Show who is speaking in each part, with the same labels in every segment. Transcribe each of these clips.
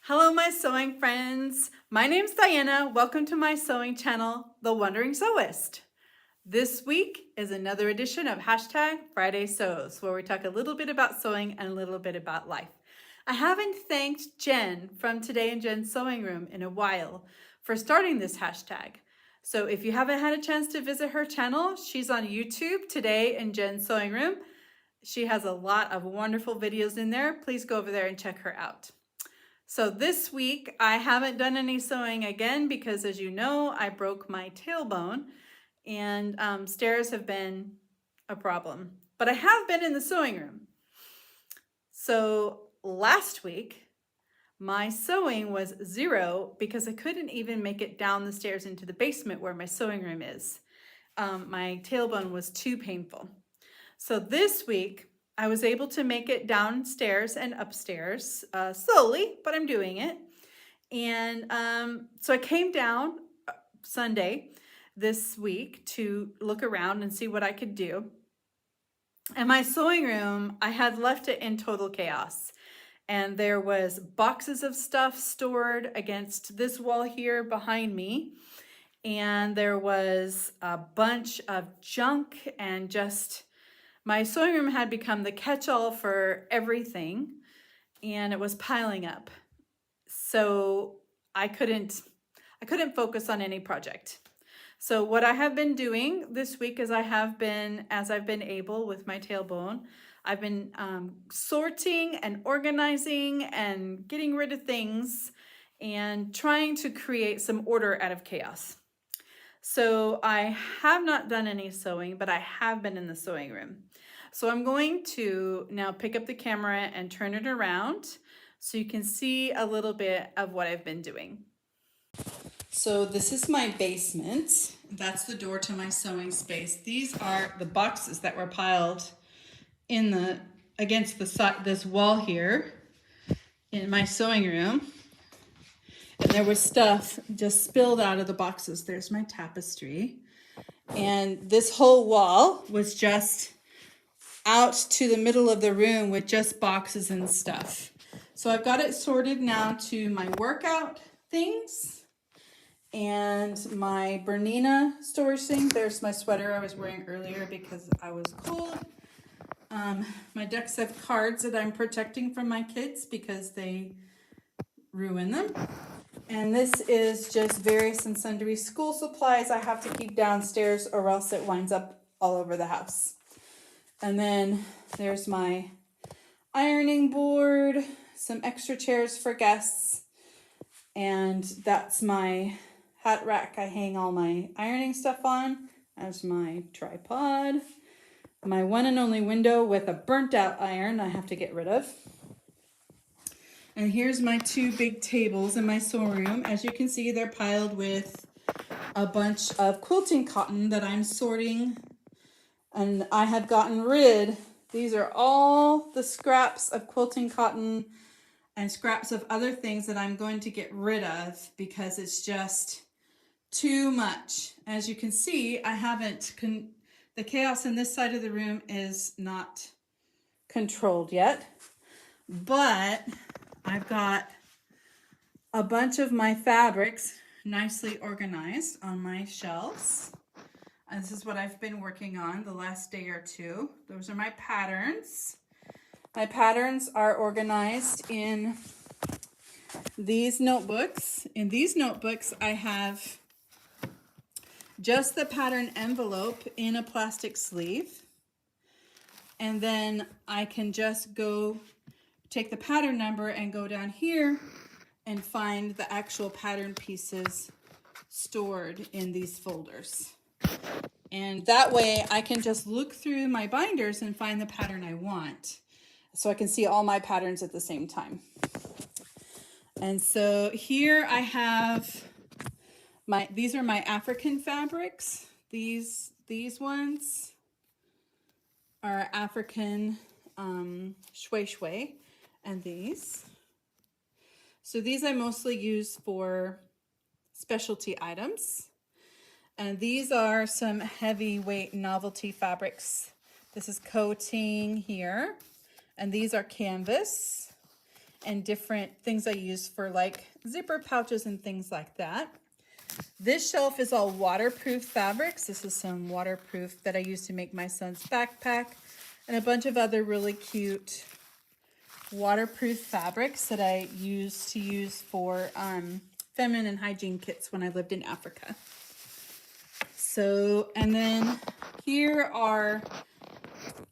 Speaker 1: Hello, my sewing friends. My name's Diana. Welcome to my sewing channel, The Wandering Sewist. This week is another edition of #FridaySews, where we talk a little bit about sewing and a little bit about life. I haven't thanked Jen from Today in Jen's Sewing Room in a while for starting this hashtag. So if you haven't had a chance to visit her channel, she's on YouTube, Today in Jen's Sewing Room. She has a lot of wonderful videos in there. Please go over there and check her out. So this week I haven't done any sewing again because, as you know, I broke my tailbone and stairs have been a problem. But I have been in the sewing room. So last week my sewing was 0 because I couldn't even make it down the stairs into the basement where my sewing room is. My tailbone was too painful. So this week I was able to make it downstairs and upstairs slowly, but I'm doing it. And so I came down Sunday this week to look around and see what I could do. And my sewing room, I had left it in total chaos. And there was boxes of stuff stored against this wall here behind me. And there was a bunch of junk and just... My sewing room had become the catch-all for everything, and it was piling up. So I couldn't focus on any project. So what I have been doing this week is as I've been able with my tailbone, I've been sorting and organizing and getting rid of things and trying to create some order out of chaos. So I have not done any sewing, but I have been in the sewing room. So I'm going to now pick up the camera and turn it around so you can see a little bit of what I've been doing. So this is my basement. That's the door to my sewing space. These are the boxes that were piled against this wall here in my sewing room. And there was stuff just spilled out of the boxes. There's my tapestry. And this whole wall was just out to the middle of the room with just boxes and stuff. So I've got it sorted now to my workout things and my Bernina storage thing. There's my sweater I was wearing earlier because I was cold. My decks of cards that I'm protecting from my kids because they ruin them. And this is just various and sundry school supplies I have to keep downstairs or else it winds up all over the house. And then there's my ironing board, some extra chairs for guests, and that's my hat rack I hang all my ironing stuff on. There's my tripod, my one and only window with a burnt out iron I have to get rid of. And here's my 2 big tables in my sewing room. As you can see, they're piled with a bunch of quilting cotton that I'm sorting. And I have gotten rid, these are all the scraps of quilting cotton and scraps of other things that I'm going to get rid of because it's just too much. As you can see, the chaos in this side of the room is not controlled yet, but I've got a bunch of my fabrics nicely organized on my shelves. And this is what I've been working on the last day or two. Those are my patterns. My patterns are organized in these notebooks. In these notebooks, I have just the pattern envelope in a plastic sleeve. And then I can just go take the pattern number and go down here and find the actual pattern pieces stored in these folders. And that way I can just look through my binders and find the pattern I want. So I can see all my patterns at the same time. And so here I have these are my African fabrics. These ones are African shwe shwe. And these. So these I mostly use for specialty items. And these are some heavyweight novelty fabrics. This is coating here. And these are canvas. and different things I use for like zipper pouches and things like that. This shelf is all waterproof fabrics. This is some waterproof that I use to make my son's backpack, and a bunch of other really cute waterproof fabrics that I used to use for feminine hygiene kits when I lived in Africa. So, and then here are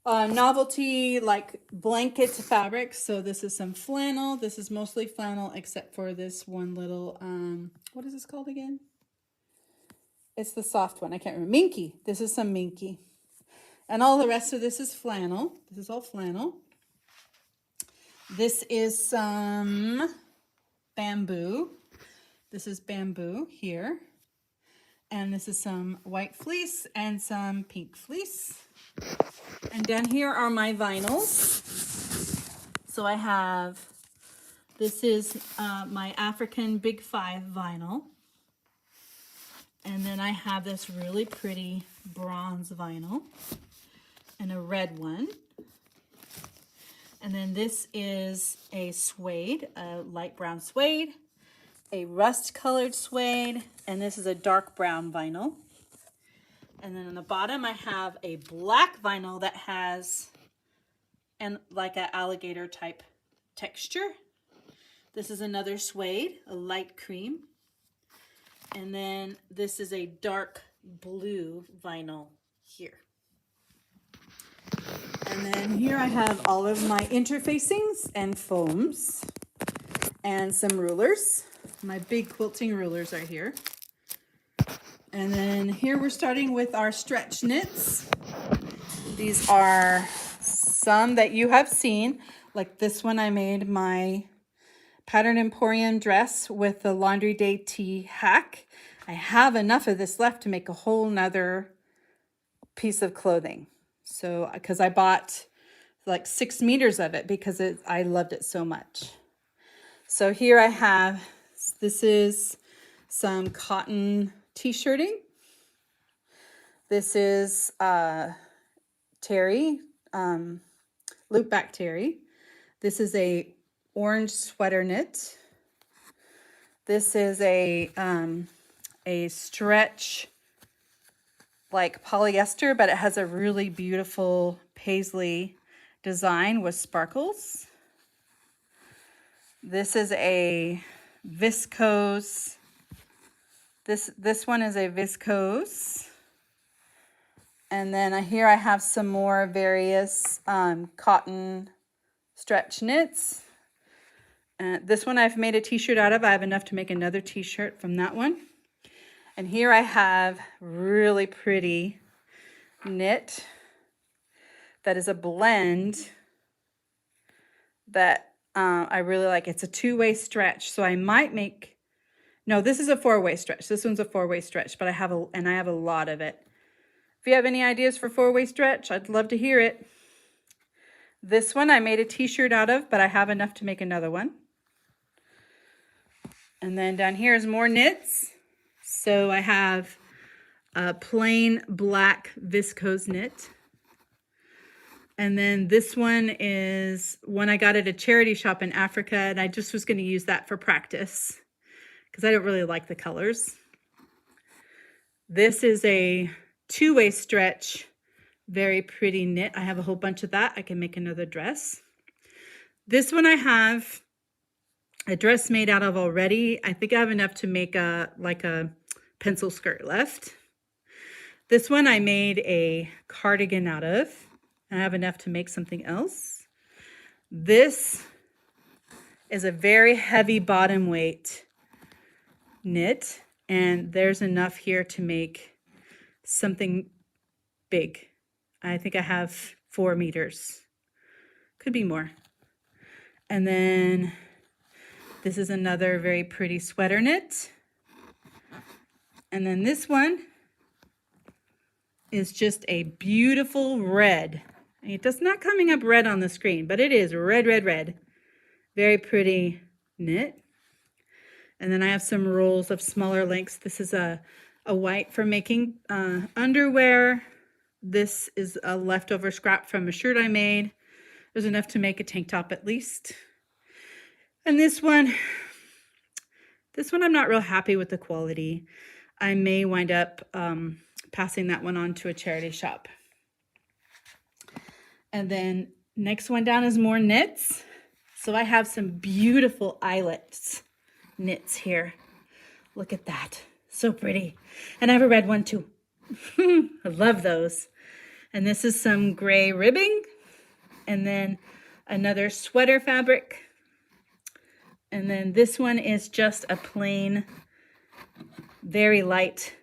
Speaker 1: novelty like blanket fabrics. So this is some flannel. This is mostly flannel except for this one little, what is this called again? It's the soft one. I can't remember. Minky. This is some minky. And all the rest of this is flannel. This is all flannel. This is some bamboo. This is bamboo here. And this is some white fleece and some pink fleece. And down here are my vinyls. So I have, this is my African Big 5 vinyl. And then I have this really pretty bronze vinyl and a red one. And then this is a suede, a light brown suede, a rust colored suede, and this is a dark brown vinyl. And then on the bottom I have a black vinyl that has like an alligator type texture. This is another suede, a light cream. And then this is a dark blue vinyl here. And then here I have all of my interfacings and foams and some rulers. My big quilting rulers are here. And then here we're starting with our stretch knits. These are some that you have seen. Like this one I made my Pattern Emporium dress with the Laundry Day Tea hack. I have enough of this left to make a whole nother piece of clothing. So, because I bought like 6 meters of it because I loved it so much. So here I have, this is some cotton t-shirting. This is terry, loop back terry. This is a orange sweater knit. This is a stretch like polyester, but it has a really beautiful paisley design with sparkles. This is a viscose. This one is a viscose. And then here I have some more various cotton stretch knits. This one I've made a t-shirt out of. I have enough to make another t-shirt from that one. And here I have really pretty knit that is a blend that I really like. It's a 2-way stretch, so I might make, no, this is a 4-way stretch. This one's a 4-way stretch, but I have a lot of it. If you have any ideas for 4-way stretch, I'd love to hear it. This one I made a t-shirt out of, but I have enough to make another one. And then down here is more knits. So I have a plain black viscose knit. And then this one is one I got at a charity shop in Africa, and I just was going to use that for practice because I don't really like the colors. This is a 2-way stretch, very pretty knit. I have a whole bunch of that. I can make another dress. This one I have a dress made out of already. I think I have enough to make a pencil skirt left. This one I made a cardigan out of. I have enough to make something else. This is a very heavy bottom weight knit, and there's enough here to make something big. I think I have 4 meters. Could be more. And then this is another very pretty sweater knit. And then this one is just a beautiful red. It does not coming up red on the screen, but it is red, red, red. Very pretty knit. And then I have some rolls of smaller lengths. This is a white for making underwear. This is a leftover scrap from a shirt I made. There's enough to make a tank top at least. And this one I'm not real happy with the quality. I may wind up passing that one on to a charity shop. And then next one down is more knits. So I have some beautiful eyelets knits here. Look at that. So pretty. And I have a red one too. I love those. And this is some gray ribbing. And then another sweater fabric. And then this one is just a plain, very light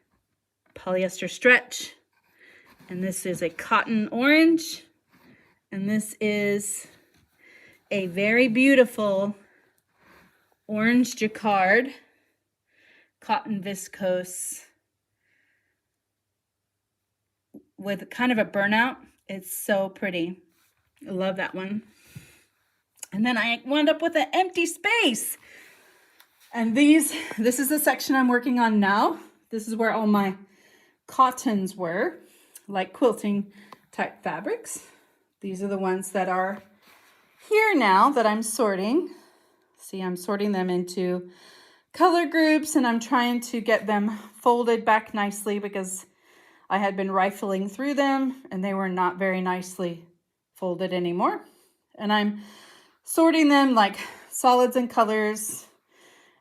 Speaker 1: polyester stretch. And this is a cotton orange. And this is a very beautiful orange jacquard cotton viscose with kind of a burnout. It's so pretty. I love that one. And then I wound up with an empty space. And this is the section I'm working on now. This is where all my cottons were, like quilting type fabrics. These are the ones that are here now that I'm sorting. See, I'm sorting them into color groups, and I'm trying to get them folded back nicely because I had been rifling through them and they were not very nicely folded anymore. And I'm sorting them like solids and colors,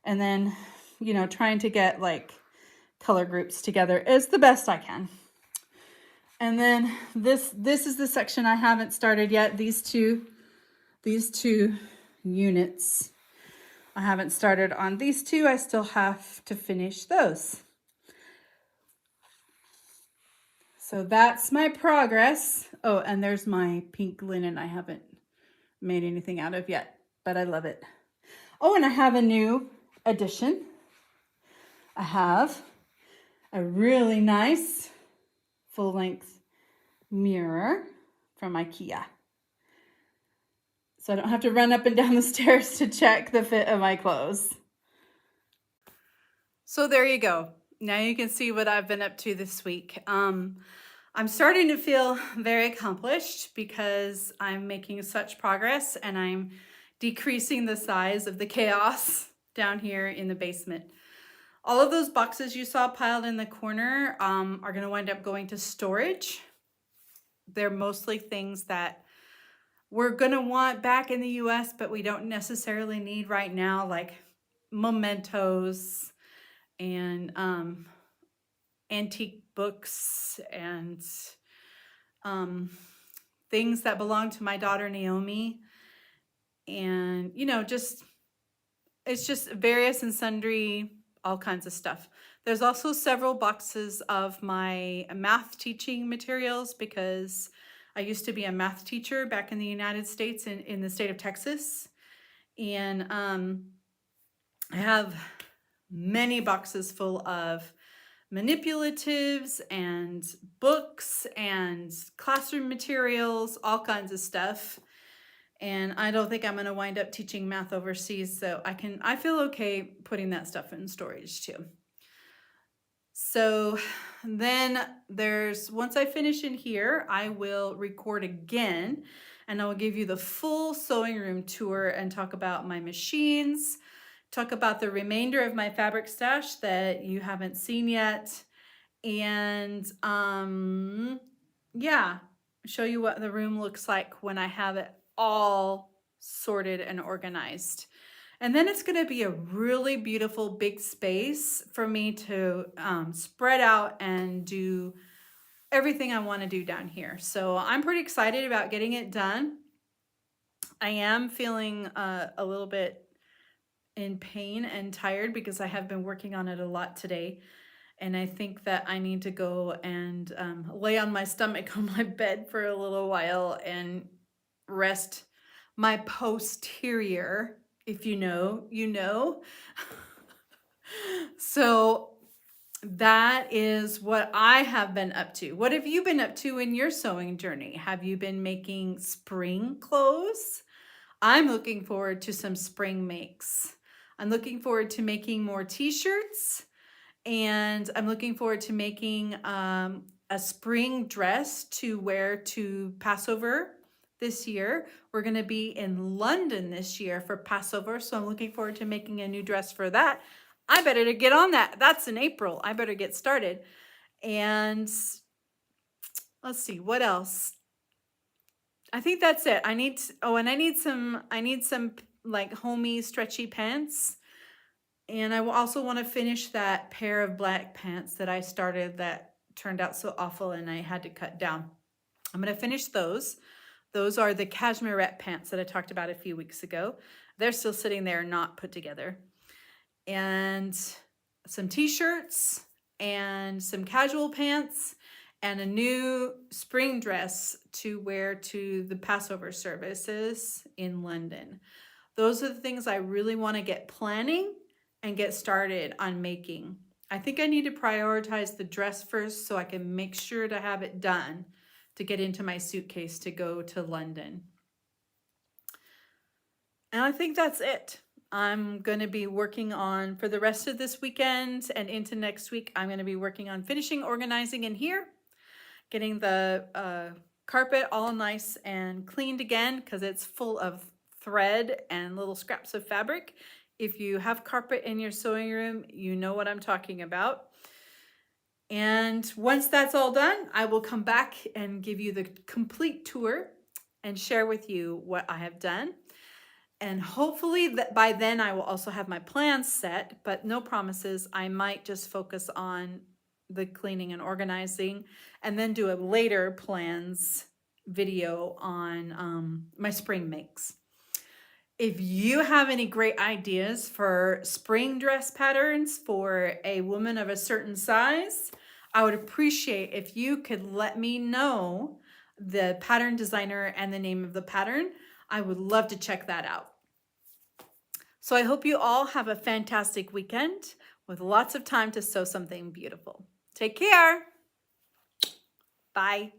Speaker 1: and then, you know, trying to get like color groups together as the best I can. And then this is the section I haven't started yet. These two units I haven't started on. These two I still have to finish those. So that's my progress. Oh, and there's my pink linen I haven't made anything out of yet, but I love it. Oh, and I have a new addition. I have a really nice full-length mirror from IKEA. So I don't have to run up and down the stairs to check the fit of my clothes. So there you go. Now you can see what I've been up to this week. I'm starting to feel very accomplished because I'm making such progress and I'm decreasing the size of the chaos down here in the basement. All of those boxes you saw piled in the corner are going to wind up going to storage. They're mostly things that we're going to want back in the US, but we don't necessarily need right now, like mementos and antique books and things that belong to my daughter Naomi. And, you know, it's just various and sundry, all kinds of stuff. There's also several boxes of my math teaching materials because I used to be a math teacher back in the United States in the state of Texas. And I have many boxes full of manipulatives and books and classroom materials, all kinds of stuff. And I don't think I'm going to wind up teaching math overseas, so I feel okay putting that stuff in storage too. So then once I finish in here, I will record again and I'll give you the full sewing room tour and talk about my machines, talk about the remainder of my fabric stash that you haven't seen yet. And yeah, show you what the room looks like when I have it all sorted and organized. And then it's going to be a really beautiful big space for me to spread out and do everything I want to do down here. So I'm pretty excited about getting it done. I am feeling a little bit in pain and tired because I have been working on it a lot today. And I think that I need to go and lay on my stomach on my bed for a little while and rest my posterior. If you know, you know. So that is what I have been up to. What have you been up to in your sewing journey? Have you been making spring clothes? I'm looking forward to some spring makes. I'm looking forward to making more t-shirts, and I'm looking forward to making a spring dress to wear to Passover this year. We're going to be in London this year for Passover, so I'm looking forward to making a new dress for that. I better to get on that. That's in April. I better get started. And let's see, what else? I think that's it. I need some like homey stretchy pants. And I also want to finish that pair of black pants that I started that turned out so awful and I had to cut down. I'm going to finish those. Those are the cashmerette pants that I talked about a few weeks ago. They're still sitting there, not put together. And some t-shirts and some casual pants and a new spring dress to wear to the Passover services in London. Those are the things I really want to get planning and get started on making. I think I need to prioritize the dress first so I can make sure to have it done to get into my suitcase to go to London. And I think that's it. I'm going to be working on, for the rest of this weekend and into next week, I'm going to be working on finishing organizing in here, getting the carpet all nice and cleaned again because it's full of thread and little scraps of fabric. If you have carpet in your sewing room, you know what I'm talking about. And once that's all done, I will come back and give you the complete tour and share with you what I have done. And hopefully that by then I will also have my plans set, but no promises. I might just focus on the cleaning and organizing and then do a later plans video on my spring makes. If you have any great ideas for spring dress patterns for a woman of a certain size, I would appreciate if you could let me know the pattern designer and the name of the pattern. I would love to check that out. So I hope you all have a fantastic weekend with lots of time to sew something beautiful. Take care. Bye.